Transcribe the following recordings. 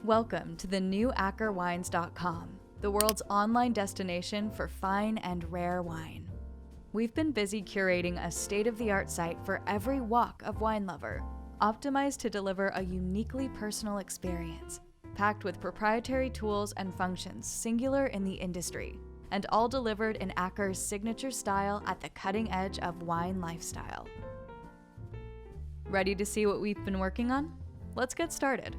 Welcome to the new AckerWines.com, the world's online destination for fine and rare wine. We've been busy curating a state-of-the-art site for every walk of wine lover, optimized to deliver a uniquely personal experience, packed with proprietary tools and functions singular in the industry, and all delivered in Acker's signature style at the cutting edge of wine lifestyle. Ready to see what we've been working on? Let's get started.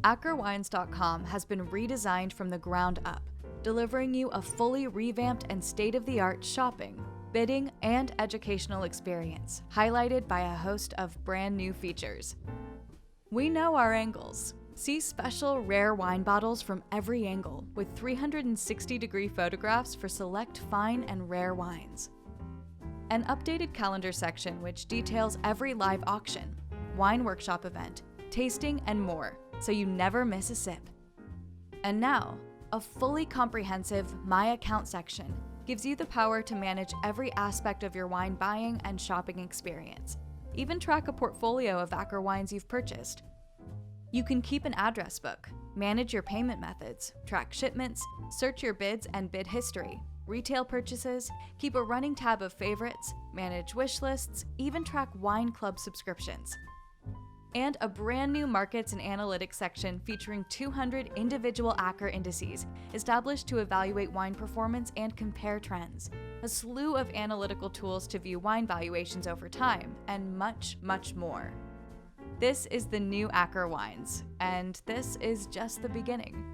AckerWines.com has been redesigned from the ground up, delivering you a fully revamped and state-of-the-art shopping, bidding, and educational experience, highlighted by a host of brand new features. We know our angles. See special rare wine bottles from every angle with 360-degree photographs for select fine and rare wines. An updated calendar section which details every live auction, wine workshop event, tasting, and more, so you never miss a sip. And now, a fully comprehensive My Account section gives you the power to manage every aspect of your wine buying and shopping experience, even track a portfolio of Acker wines you've purchased. You can keep an address book, manage your payment methods, track shipments, search your bids and bid history, retail purchases, keep a running tab of favorites, manage wish lists, even track wine club subscriptions. And a brand new Markets and Analytics section featuring 200 individual Acker indices established to evaluate wine performance and compare trends, a slew of analytical tools to view wine valuations over time, and much, much more. This is the new Acker Wines, and this is just the beginning.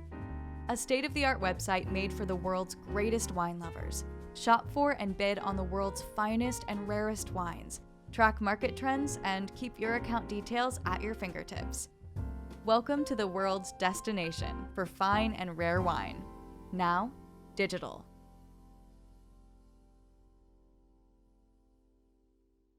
A state-of-the-art website made for the world's greatest wine lovers. Shop for and bid on the world's finest and rarest wines. Track market trends and keep your account details at your fingertips. Welcome to the world's destination for fine and rare wine. Now, digital.